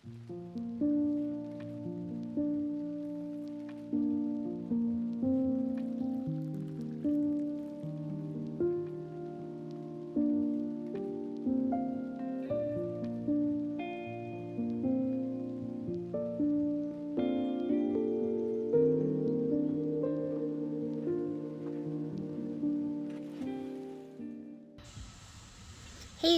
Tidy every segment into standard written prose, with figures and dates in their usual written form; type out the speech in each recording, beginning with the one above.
Hey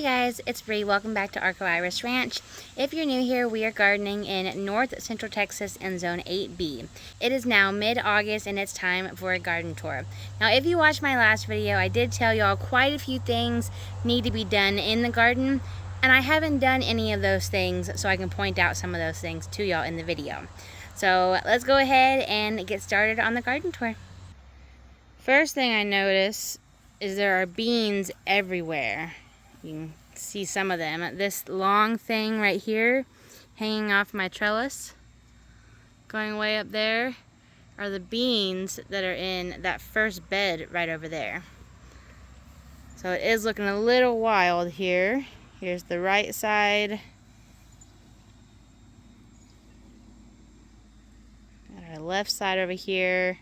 guys, it's Bree. Welcome back to Arco Ranch. If you're new here, we are gardening in North Central Texas in Zone 8B. It is now mid-August and it's time for a garden tour. Now, if you watched my last video, I did tell y'all quite a few things need to be done in the garden, and I haven't done any of those things, so I can point out some of those things to y'all in the video. So let's go ahead and get started on the garden tour. First thing I notice is there are beans everywhere. You can see some of them. This long thing right here hanging off my trellis, going way up there, are the beans that are in that first bed right over there. So it is looking a little wild here. Here's the right side. Got our left side over here.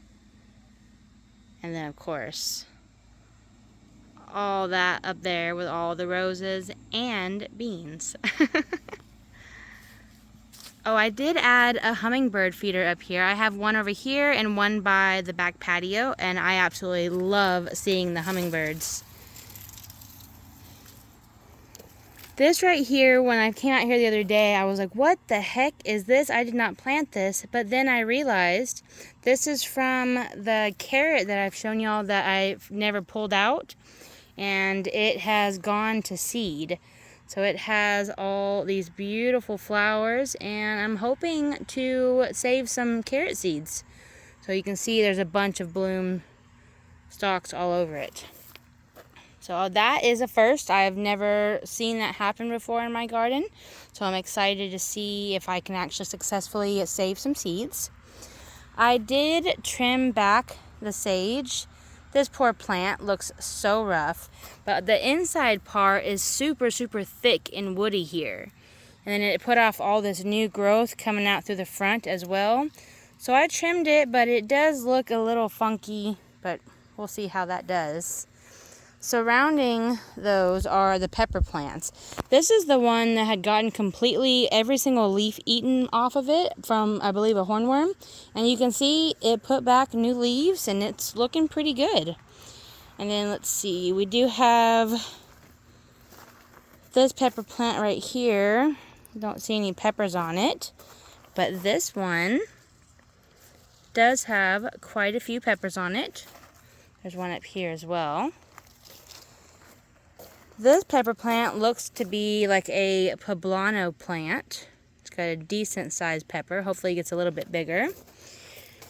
And then of course, all that up there with all the roses and beans. Oh, I did add a hummingbird feeder up here. I have one over here and one by the back patio, and I absolutely love seeing the hummingbirds. This right here, when I came out here the other day, I was like, what the heck is this? I did not plant this. But then I realized this is from the carrot that I've shown y'all that I've never pulled out. And it has gone to seed. So it has all these beautiful flowers, and I'm hoping to save some carrot seeds. So you can see there's a bunch of bloom stalks all over it. So that is a first. I've never seen that happen before in my garden. So I'm excited to see if I can actually successfully save some seeds. I did trim back the sage. This poor plant looks so rough, but the inside part is super thick and woody here. And then it put off all this new growth coming out through the front as well. So I trimmed it, but it does look a little funky, but we'll see how that does. Surrounding those are the pepper plants. This is the one that had gotten completely every single leaf eaten off of it from, I believe, a hornworm. And you can see it put back new leaves and it's looking pretty good. And then let's see, we do have this pepper plant right here. Don't see any peppers on it. But this one does have quite a few peppers on it. There's one up here as well. This pepper plant looks to be like a poblano plant. It's got a decent sized pepper. Hopefully it gets a little bit bigger.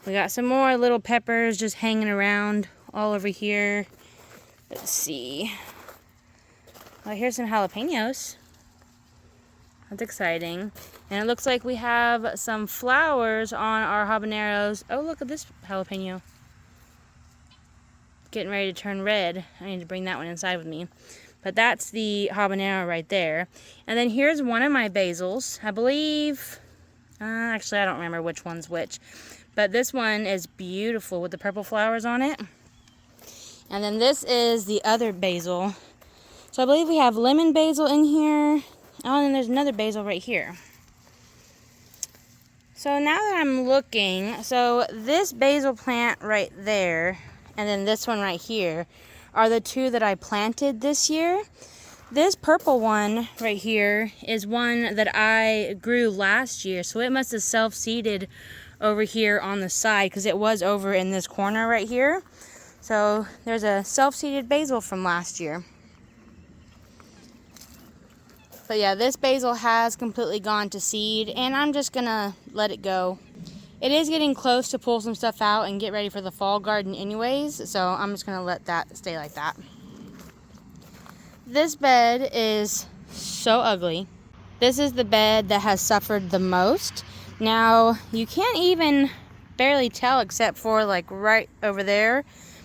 We got some more little peppers just hanging around all over here. Let's see. Well, here's some jalapenos. That's exciting. And it looks like we have some flowers on our habaneros. Oh, look at this jalapeno. Getting ready to turn red. I need to bring that one inside with me. But that's the habanero right there. And then here's one of my basils. I believe, actually I don't remember which one's which. But this one is beautiful with the purple flowers on it. And then this is the other basil. So I believe we have lemon basil in here. Oh, and then there's another basil right here. So now that I'm looking, so this basil plant right there, and then this one right here, are the two that I planted this year. This purple one right here is one that I grew last year, so it must have self-seeded over here on the side because it was over in this corner right here. So there's a self-seeded basil from last year. But yeah, this basil has completely gone to seed, and I'm just gonna let it go. It is getting close to pull some stuff out and get ready for the fall garden anyways, so I'm just going to let that stay like that. This bed is so ugly. This is the bed that has suffered the most. Now, you can't even barely tell except for like right over there,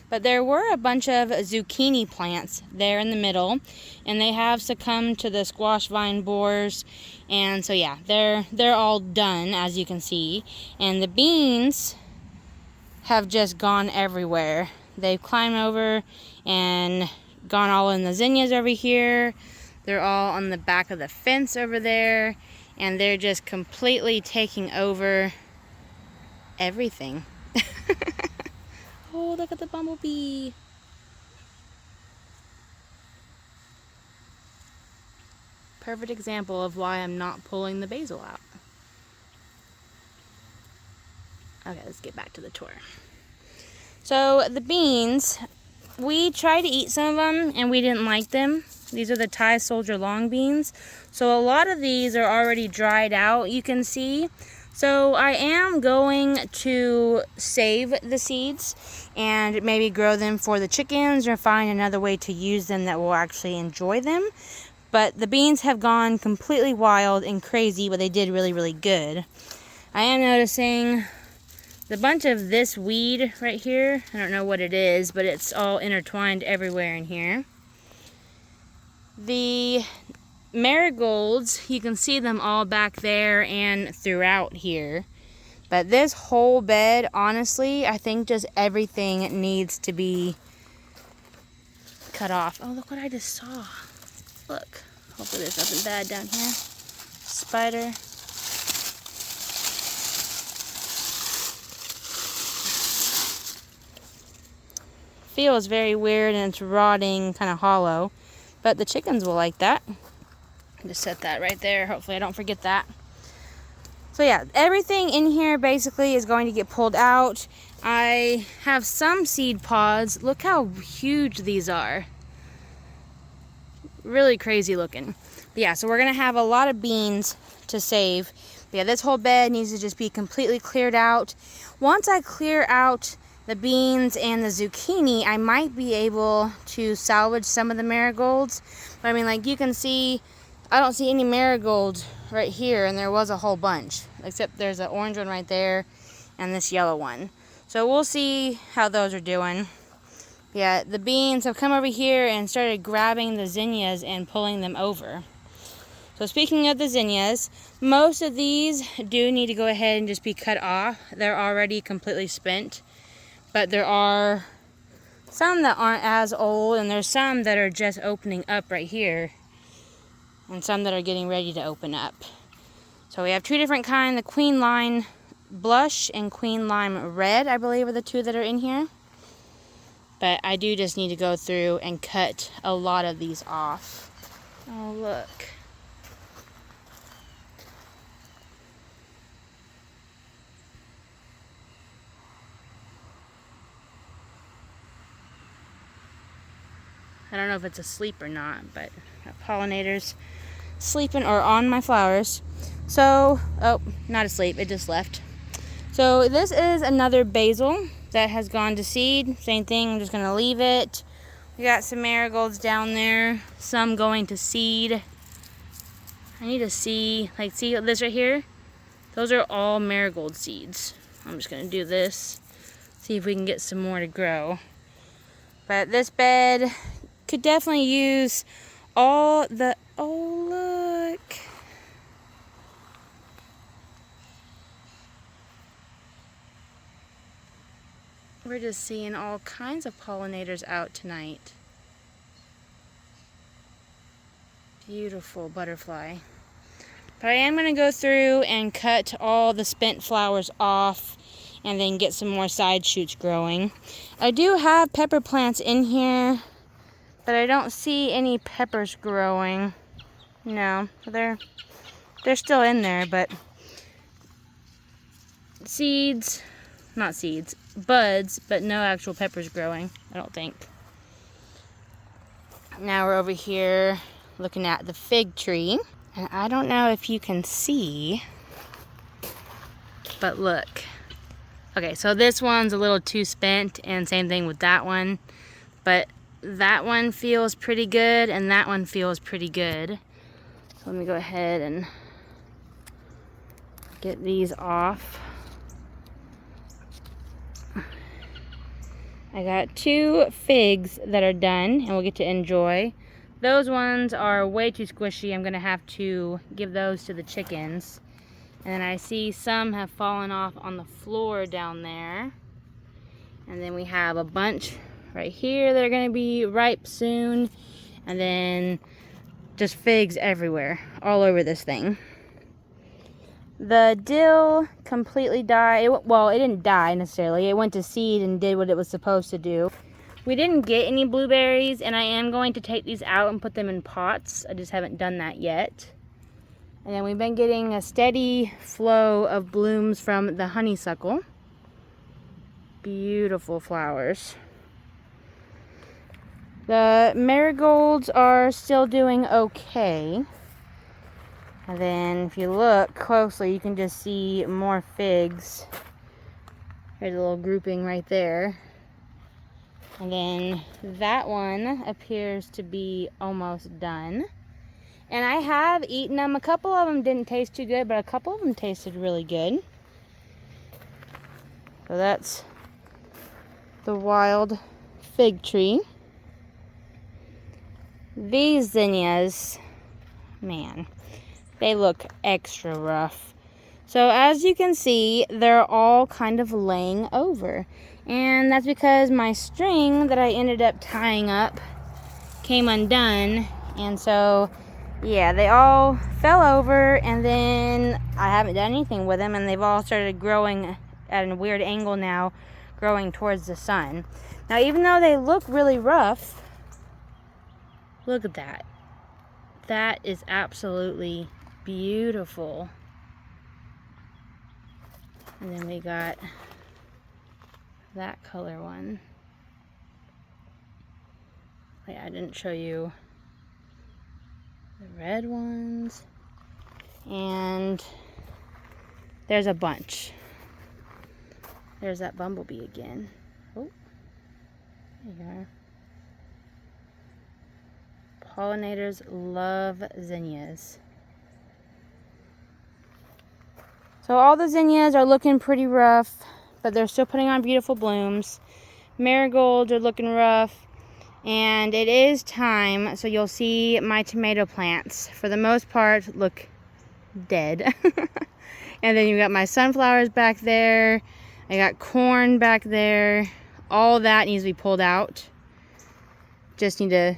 But there were a bunch of zucchini plants there in the middle, and they have succumbed to the squash vine borers. And so yeah, they're all done, as you can see. And the beans have just gone everywhere. They've climbed over and gone all in the zinnias over here. They're all on the back of the fence over there, and they're just completely taking over everything. Oh, look at the bumblebee. Perfect example of why I'm not pulling the basil out. Okay, let's get back to the tour. So the beans, we tried to eat some of them and we didn't like them. These are the Thai Soldier long beans. So a lot of these are already dried out, you can see. So I am going to save the seeds and maybe grow them for the chickens or find another way to use them that will actually enjoy them. But the beans have gone completely wild and crazy, but they did really, really good. I am noticing the bunch of this weed right here. I don't know what it is, but it's all intertwined everywhere in here. The marigolds, you can see them all back there and throughout here. But this whole bed, honestly, I think just everything needs to be cut off. Oh, look what I just saw. Look. Hopefully there's nothing bad down here. Spider. Feels very weird and it's rotting, kind of hollow. But the chickens will like that. Just set that right there. Hopefully I don't forget that. So yeah, everything in here basically is going to get pulled out. I have some seed pods. Look how huge these are. Really crazy looking. But yeah, so we're going to have a lot of beans to save. But yeah, this whole bed needs to just be completely cleared out. Once I clear out the beans and the zucchini, I might be able to salvage some of the marigolds. But I mean, like you can see, I don't see any marigolds right here, and there was a whole bunch. Except there's an orange one right there and this yellow one. So we'll see how those are doing. Yeah, the beans have come over here and started grabbing the zinnias and pulling them over. So speaking of the zinnias, most of these do need to go ahead and just be cut off. They're already completely spent. But there are some that aren't as old, and there's some that are just opening up right here. And some that are getting ready to open up. So we have two different kinds, the Queen Lime Blush and Queen Lime Red, I believe are the two that are in here. But I do just need to go through and cut a lot of these off. Oh, look. I don't know if it's asleep or not, but pollinators sleeping or on my flowers. So, oh, not asleep, it just left. So this is another basil that has gone to seed. Same thing, I'm just gonna leave it. We got some marigolds down there, some going to seed. I need to see, like, see this right here? Those are all marigold seeds. I'm just gonna do this, see if we can get some more to grow. But this bed could definitely use all the, oh look. We're just seeing all kinds of pollinators out tonight. Beautiful butterfly. But I am going to go through and cut all the spent flowers off and then get some more side shoots growing. I do have pepper plants in here, but I don't see any peppers growing. No, they're still in there, but seeds, not seeds, buds, but no actual peppers growing, I don't think. Now we're over here looking at the fig tree, and I don't know if you can see, but look. Okay, so this one's a little too spent, and same thing with that one, but that one feels pretty good, and that one feels pretty good. So let me go ahead and get these off. I got 2 figs that are done and we'll get to enjoy. Those ones are way too squishy. I'm gonna have to give those to the chickens. And then I see some have fallen off on the floor down there. And then we have a bunch right here that are gonna be ripe soon. And then just figs everywhere, all over this thing. The dill completely died. Well, it didn't die necessarily. It went to seed and did what it was supposed to do. We didn't get any blueberries, and I am going to take these out and put them in pots. I just haven't done that yet. And then we've been getting a steady flow of blooms from the honeysuckle. Beautiful flowers. The marigolds are still doing okay. And then if you look closely, you can just see more figs. There's a little grouping right there. And then that one appears to be almost done. And I have eaten them. A couple of them didn't taste too good, but a couple of them tasted really good. So that's the wild fig tree. These zinnias, man, they look extra rough. So as you can see, they're all kind of laying over. And that's because my string that I ended up tying up came undone. And so, yeah, they all fell over, and then I haven't done anything with them, and they've all started growing at a weird angle now, growing towards the sun. Now, even though they look really rough, look at that. That is absolutely beautiful. And then we got that color one. Wait, I didn't show you the red ones. And there's a bunch. There's that bumblebee again. Oh, there you are. Pollinators love zinnias. So all the zinnias are looking pretty rough, but they're still putting on beautiful blooms. Marigolds are looking rough, and it is time. So you'll see my tomato plants, for the most part, look dead. And then you got my sunflowers back there. I got corn back there. All that needs to be pulled out. Just need to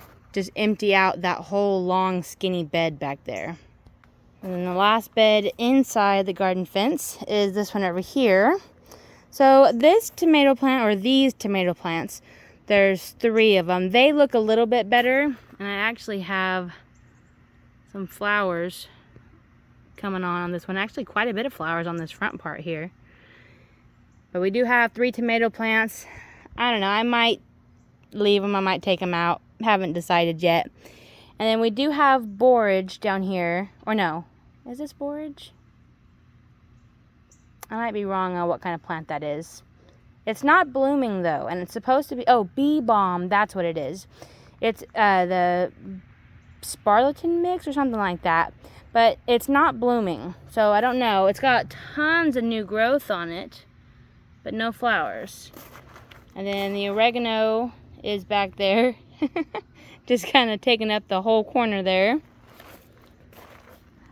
empty out that whole long skinny bed back there. And then the last bed inside the garden fence is this one over here. So this tomato plant, or these tomato plants, there's 3 of them. They look a little bit better, and I actually have some flowers coming on this one. Actually, quite a bit of flowers on this front part here. But we do have 3 tomato plants. I don't know, I might leave them, I might take them out. Haven't decided yet. And then we do have borage down here. Or no, is this borage? I might be wrong on what kind of plant that is. It's not blooming though, and it's supposed to be, oh, bee balm, that's what it is. It's the Sparleton mix or something like that. But it's not blooming, so I don't know. It's got tons of new growth on it, but no flowers. And then the oregano is back there. Just kind of taking up the whole corner there.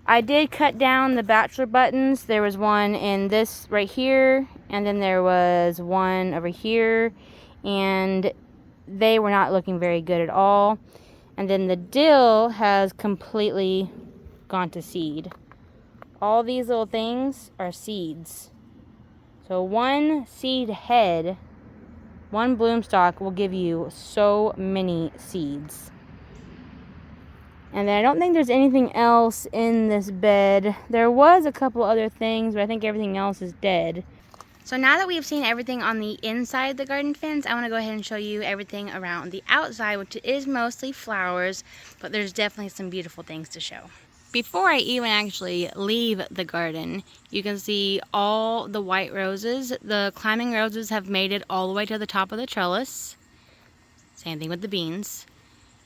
I did cut down the bachelor buttons. There was one in this right here, and then there was one over here, and they were not looking very good at all. And then the dill has completely gone to seed. All these little things are seeds. So one seed head, one bloom stalk will give you so many seeds. And then I don't think there's anything else in this bed. There was a couple other things, but I think everything else is dead. So now that we've seen everything on the inside of the garden fence, I want to go ahead and show you everything around the outside, which is mostly flowers, but there's definitely some beautiful things to show. Before I even actually leave the garden, you can see all the white roses. The climbing roses have made it all the way to the top of the trellis. Same thing with the beans.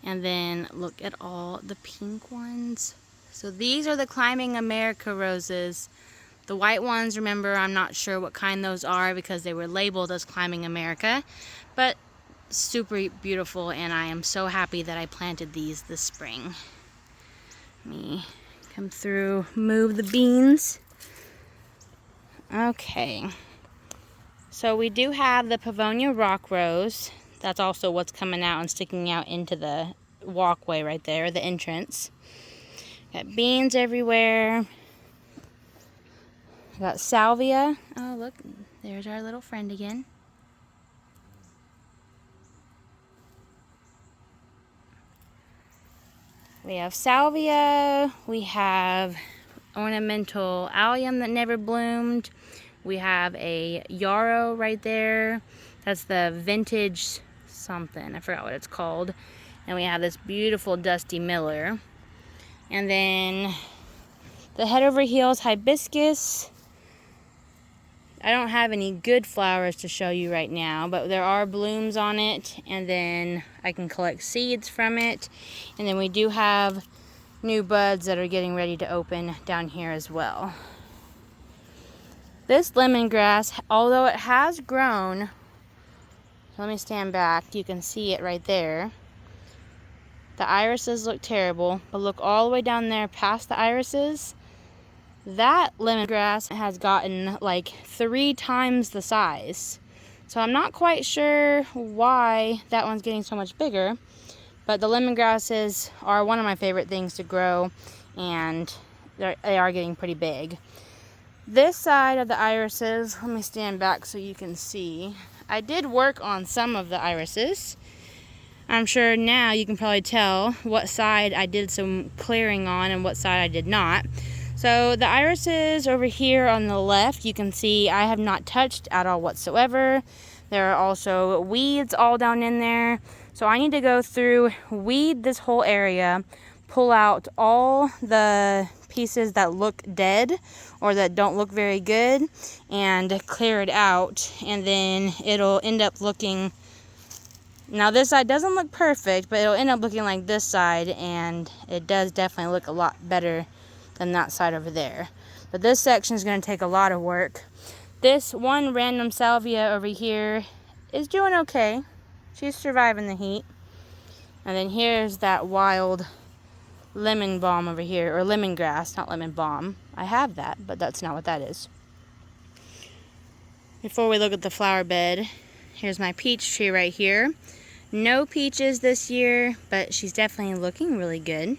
And then look at all the pink ones. So these are the Climbing America roses. The white ones, remember, I'm not sure what kind those are because they were labeled as Climbing America. But super beautiful, and I am so happy that I planted these this spring. Let me come through, move the beans. Okay, so we do have the Pavonia rock rose. That's also what's coming out and sticking out into the walkway right there, the entrance. Got beans everywhere. Got salvia. Oh, look, there's our little friend again. We have salvia. We have ornamental allium that never bloomed. We have a yarrow right there. That's the vintage something. I forgot what it's called. And we have this beautiful dusty miller. And then the head over heels hibiscus. I don't have any good flowers to show you right now, but there are blooms on it, and then I can collect seeds from it. And then we do have new buds that are getting ready to open down here as well. This lemongrass, although it has grown, let me stand back, you can see it right there. The irises look terrible, but look all the way down there past the irises. That lemongrass has gotten like 3 times the size. So I'm not quite sure why that one's getting so much bigger. But the lemongrasses are one of my favorite things to grow, and they are getting pretty big. This side of the irises, let me stand back so you can see. I did work on some of the irises. I'm sure now you can probably tell what side I did some clearing on and what side I did not. So the irises over here on the left, you can see I have not touched at all whatsoever. There are also weeds all down in there. So I need to go through, weed this whole area, pull out all the pieces that look dead or that don't look very good, and clear it out. And then it'll end up looking, now this side doesn't look perfect, but it'll end up looking like this side, and it does definitely look a lot better than that side over there. But this section is going to take a lot of work. This one random salvia over here is doing okay. She's surviving the heat. And then here's that wild lemon balm over here, or lemongrass, not lemon balm. I have that, but that's not what that is. Before we look at the flower bed, here's my peach tree right here. No peaches this year, but she's definitely looking really good.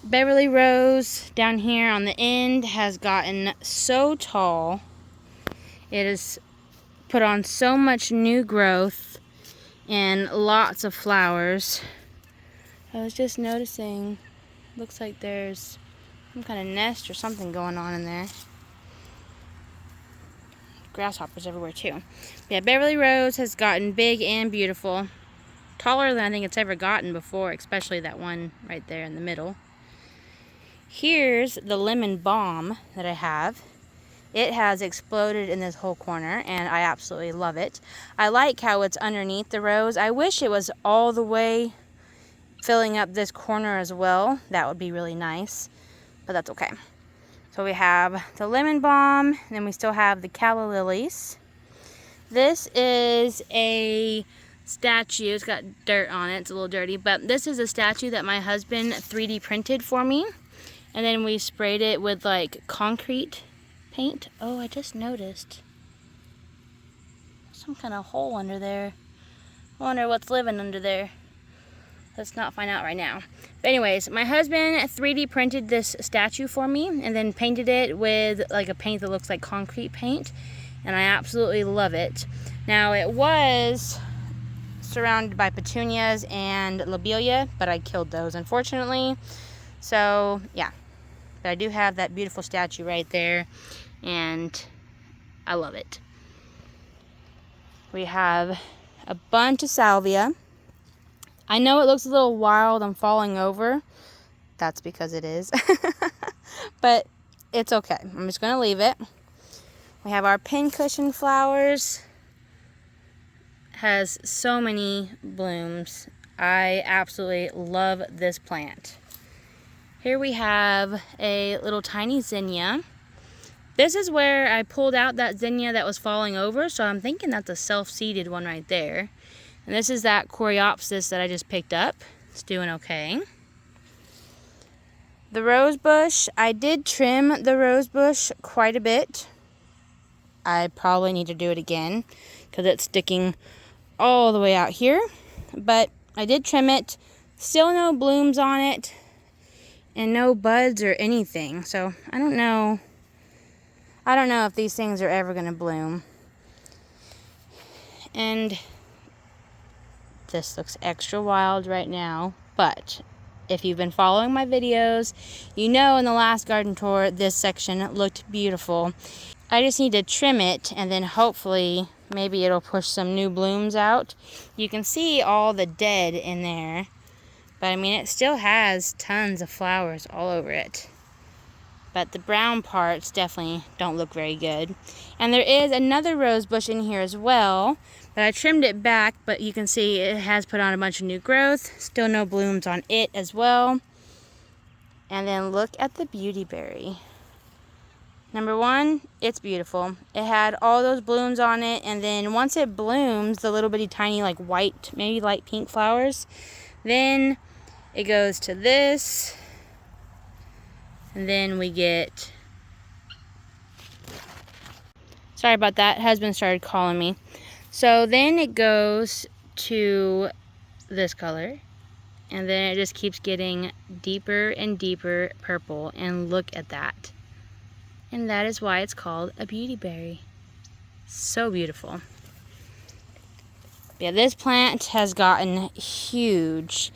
Beverly Rose down here on the end has gotten so tall. It has put on so much new growth and lots of flowers. I was just noticing, looks like there's some kind of nest or something going on in there. Grasshoppers everywhere too. Yeah, Beverly Rose has gotten big and beautiful. Taller than I think it's ever gotten before, especially that one right there in the middle. Here's the lemon balm that I have. It has exploded in this whole corner, and I absolutely love it. I like how it's underneath the rose. I wish it was all the way filling up this corner as well. That would be really nice, but that's okay. So we have the lemon balm, and then we still have the calla lilies. This is a statue. It's got dirt on it. It's a little dirty, but this is a statue that my husband 3D printed for me. And then we sprayed it with like concrete paint. Oh, I just noticed some kind of hole under there. I wonder what's living under there. Let's not find out right now. But anyways, my husband 3D printed this statue for me and then painted it with like a paint that looks like concrete paint. And I absolutely love it. Now, it was surrounded by petunias and lobelia, but I killed those, unfortunately. So, yeah. But I do have that beautiful statue right there, and I love it. We have a bunch of salvia. I know it looks a little wild and falling over. That's because it is. But it's okay. I'm just going to leave it. We have our pincushion flowers. Has so many blooms. I absolutely love this plant. Here we have a little tiny zinnia. This is where I pulled out that zinnia that was falling over, so I'm thinking that's a self-seeded one right there. And And this is that coreopsis that I just picked up. It's doing okay. The rose bush, I did trim the rose bush quite a bit. I probably need to do it again because it's sticking all the way out here. But I did trim it. Still no blooms on it and no buds or anything. So I don't know. I don't know if these things are ever going to bloom. And this looks extra wild right now, but if you've been following my videos, you know in the last garden tour this section looked beautiful. I just need to trim it and then hopefully maybe it'll push some new blooms out. You can see all the dead in there, but I mean it still has tons of flowers all over it. But the brown parts definitely don't look very good. And there is another rose bush in here as well, but I trimmed it back, but you can see it has put on a bunch of new growth. Still no blooms on it as well. And then look at the beautyberry. Number one, it's beautiful. It had all those blooms on it, and then once it blooms, the little bitty tiny like white, maybe light pink flowers, then it goes to this. And then we get, sorry about that, husband started calling me. So then it goes to this color, and then it just keeps getting deeper and deeper purple, and look at that. And that is why it's called a beautyberry. So beautiful. Yeah, this plant has gotten huge.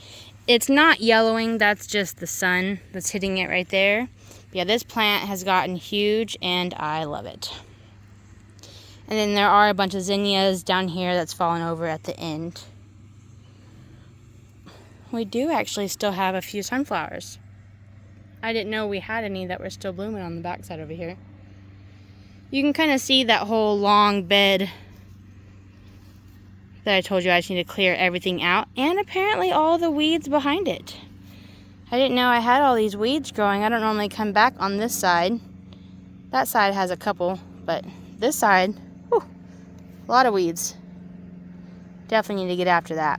It's not yellowing, that's just the sun that's hitting it right there. But yeah, this plant has gotten huge and I love it. And then there are a bunch of zinnias down here that's fallen over at the end. We do actually still have a few sunflowers. I didn't know we had any that were still blooming on the backside over here. You can kind of see that whole long bed that I told you I just need to clear everything out, and apparently all the weeds behind it. I didn't know I had all these weeds growing. I don't normally come back on this side. That side has a couple, but this side, whew, a lot of weeds. Definitely need to get after that.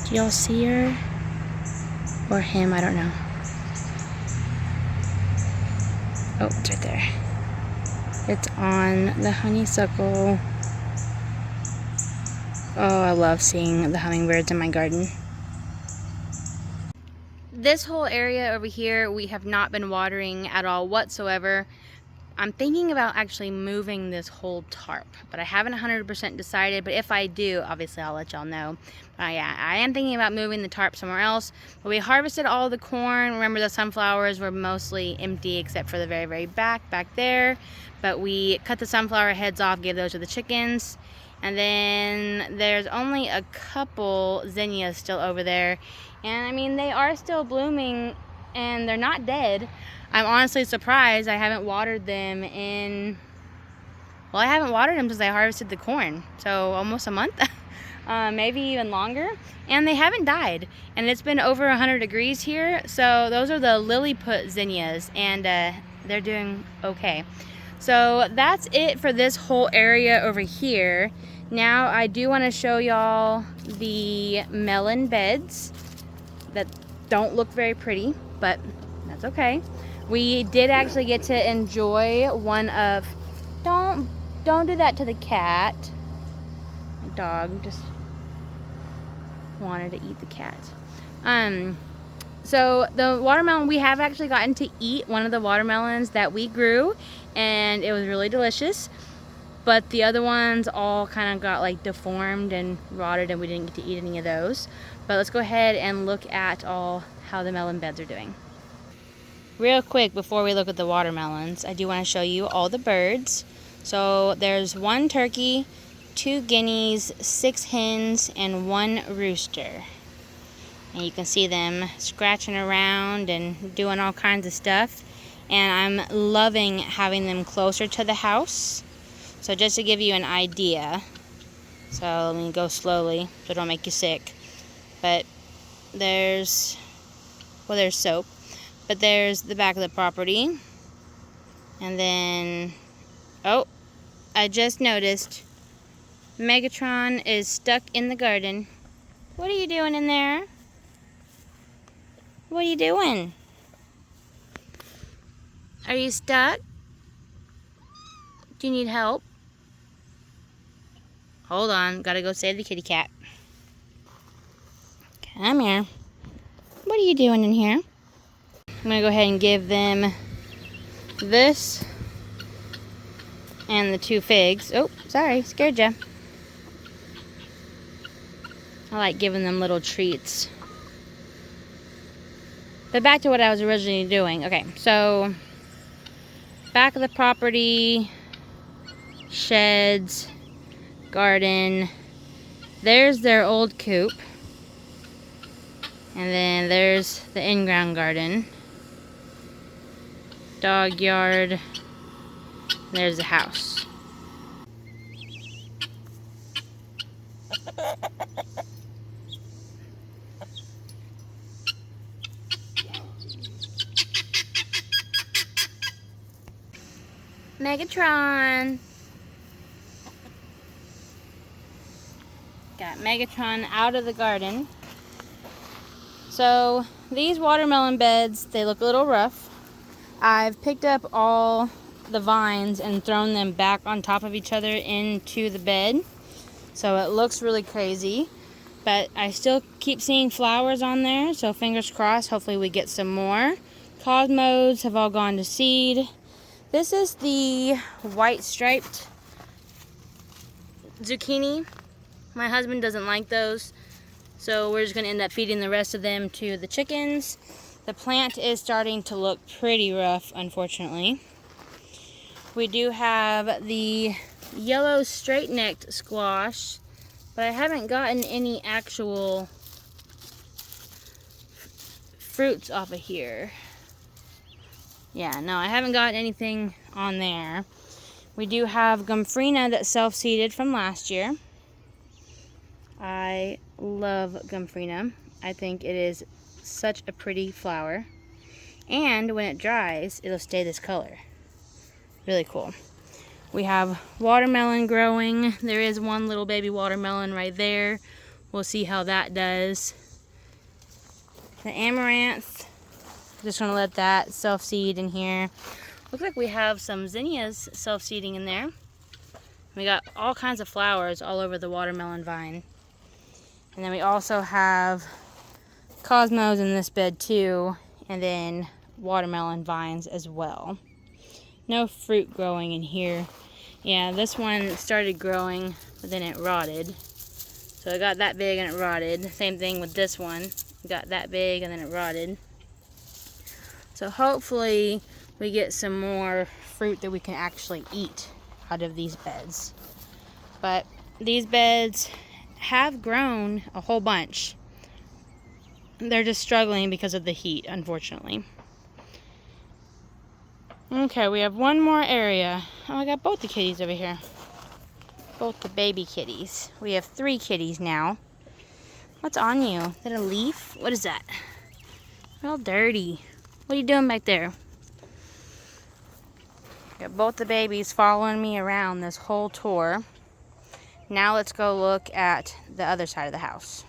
Do y'all see her? Or him, I don't know. Oh, it's right there. It's on the honeysuckle. Oh, I love seeing the hummingbirds in my garden. This whole area over here, we have not been watering at all whatsoever. I'm thinking about actually moving this whole tarp, but I haven't 100% decided. But if I do, obviously I'll let y'all know. Yeah, I am thinking about moving the tarp somewhere else. But we harvested all the corn. Remember, the sunflowers were mostly empty except for the very, very back there. But we cut the sunflower heads off, gave those to the chickens. And then there's only a couple zinnias still over there. And I mean, they are still blooming and they're not dead. I'm honestly surprised I haven't watered them in, well, I haven't watered them since I harvested the corn. So almost a month, maybe even longer. And they haven't died. And it's been over 100 degrees here. So those are the Lilliput zinnias, and they're doing okay. So that's it for this whole area over here. Now I do want to show y'all the melon beds that don't look very pretty, but that's okay. We did actually get to enjoy one of, don't do that to the cat. My dog just wanted to eat the cat. So the watermelon, we have actually gotten to eat one of the watermelons that we grew, and it was really delicious. But the other ones all kind of got like deformed and rotted, and we didn't get to eat any of those. But let's go ahead and look at how the melon beds are doing. Real quick before we look at the watermelons, I do want to show you all the birds. So there's 1 turkey, 2 guineas, 6 hens, and 1 rooster. And you can see them scratching around and doing all kinds of stuff. And I'm loving having them closer to the house. So just to give you an idea, so let me go slowly so it don't make you sick. But there's soap. But there's the back of the property. And then, oh, I just noticed Megatron is stuck in the garden. What are you doing in there? What are you doing? Are you stuck? Do you need help? Hold on, gotta go save the kitty cat. Come here. What are you doing in here? I'm gonna go ahead and give them this and the 2 figs. Oh, sorry, scared ya. I like giving them little treats. But back to what I was originally doing. Okay, so back of the property, sheds, garden. There's their old coop. And then there's the in-ground garden. Dog yard. There's the house. Megatron. Got Megatron out of the garden. So these watermelon beds, they look a little rough. I've picked up all the vines and thrown them back on top of each other into the bed. So it looks really crazy. But I still keep seeing flowers on there, so fingers crossed, hopefully we get some more. Cosmos have all gone to seed. This is the white striped zucchini. My husband doesn't like those, so we're just going to end up feeding the rest of them to the chickens. The plant is starting to look pretty rough, unfortunately. We do have the yellow straight-necked squash, but I haven't gotten any actual fruits off of here. Yeah, no, I haven't got anything on there. We do have Gumfrina that's self-seeded from last year. I love Gumfrina. I think it is such a pretty flower. And when it dries, it'll stay this color. Really cool. We have watermelon growing. There is one little baby watermelon right there. We'll see how that does. The amaranth, just gonna let that self-seed in here. Looks like we have some zinnias self-seeding in there. We got all kinds of flowers all over the watermelon vine. And then we also have cosmos in this bed too, and then watermelon vines as well. No fruit growing in here. Yeah, this one started growing, but then it rotted. So it got that big and it rotted. Same thing with this one. It got that big and then it rotted. So hopefully we get some more fruit that we can actually eat out of these beds. But these beds have grown a whole bunch. They're just struggling because of the heat, unfortunately. Okay, we have one more area. Oh, I got both the kitties over here. Both the baby kitties. We have 3 kitties now. What's on you? Is that a leaf? What is that? You're all dirty. What are you doing back there? Got both the babies following me around this whole tour. Now let's go look at the other side of the house.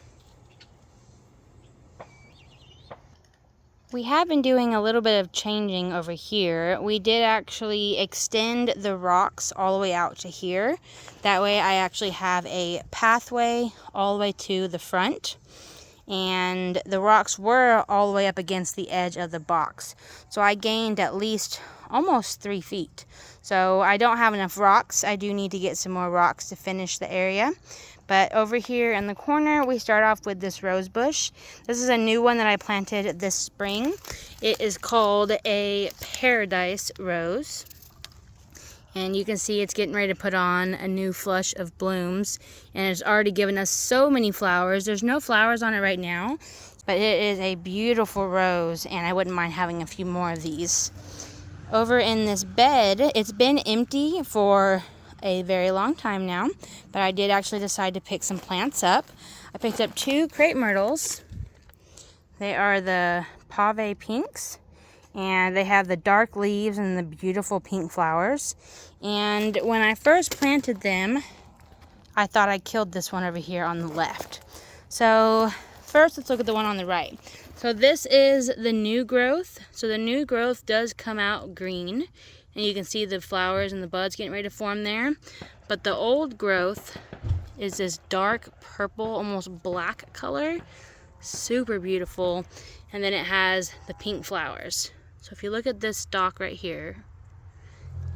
We have been doing a little bit of changing over here. We did actually extend the rocks all the way out to here. That way I actually have a pathway all the way to the front. And the rocks were all the way up against the edge of the box. So I gained at least almost 3 feet. So I don't have enough rocks. I do need to get some more rocks to finish the area. But over here in the corner, we start off with this rose bush. This is a new one that I planted this spring. It is called a paradise rose. And you can see it's getting ready to put on a new flush of blooms. And it's already given us so many flowers. There's no flowers on it right now, but it is a beautiful rose, and I wouldn't mind having a few more of these. Over in this bed, it's been empty for a very long time now, but I did actually decide to pick some plants up. I picked up 2 crepe myrtles. They are the pave pinks, And they have the dark leaves and the beautiful pink flowers. And when I first planted them, I thought I killed this one over here on the left. So first let's look at the one on the right. So this is the new growth. So the new growth does come out green, and you can see the flowers and the buds getting ready to form there. But the old growth is this dark purple, almost black color. Super beautiful. And then it has the pink flowers. So if you look at this stalk right here,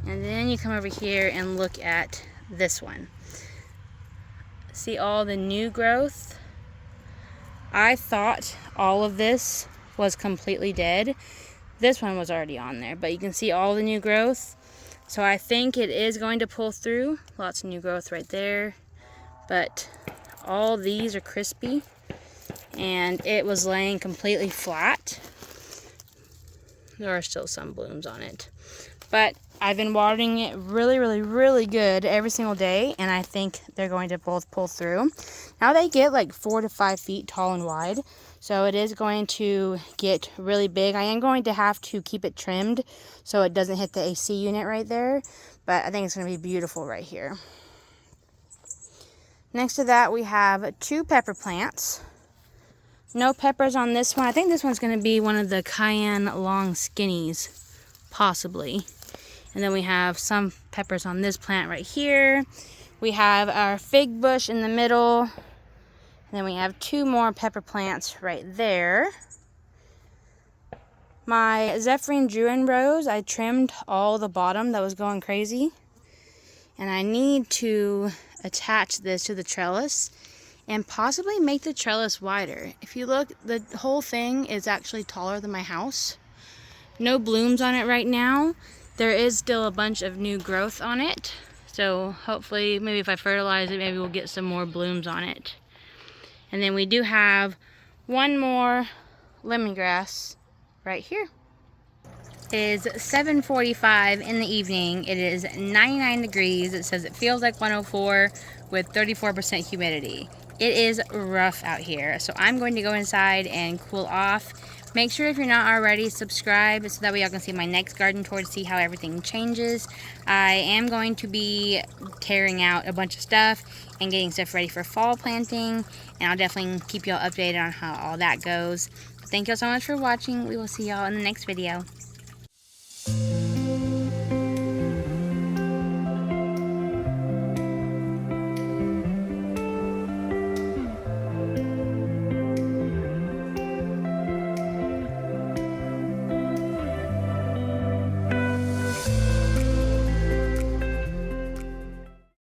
and then you come over here and look at this one. See all the new growth? I thought all of this was completely dead. This one was already on there, but you can see all the new growth. So I think it is going to pull through. Lots of new growth right there. But all these are crispy, and it was laying completely flat. There are still some blooms on it. But I've been watering it really good every single day, and I think they're going to both pull through. Now they get like 4 to 5 feet tall and wide, so it is going to get really big. I am going to have to keep it trimmed so it doesn't hit the AC unit right there, but I think it's going to be beautiful right here. Next to that, we have 2 pepper plants. No peppers on this one. I think this one's going to be one of the cayenne long skinnies, possibly. And then we have some peppers on this plant right here. We have our fig bush in the middle. And then we have 2 more pepper plants right there. My Zephyrin Druin rose, I trimmed all the bottom that was going crazy. And I need to attach this to the trellis and possibly make the trellis wider. If you look, the whole thing is actually taller than my house. No blooms on it right now. There is still a bunch of new growth on it. So hopefully, maybe if I fertilize it, maybe we'll get some more blooms on it. And then we do have one more lemongrass right here. It is 7:45 in the evening. It is 99 degrees. It says it feels like 104 with 34% humidity. It is rough out here. So I'm going to go inside and cool off. Make sure if you're not already, subscribe so that way y'all can see my next garden tour to see how everything changes. I am going to be tearing out a bunch of stuff and getting stuff ready for fall planting. And I'll definitely keep y'all updated on how all that goes. Thank y'all so much for watching. We will see y'all in the next video.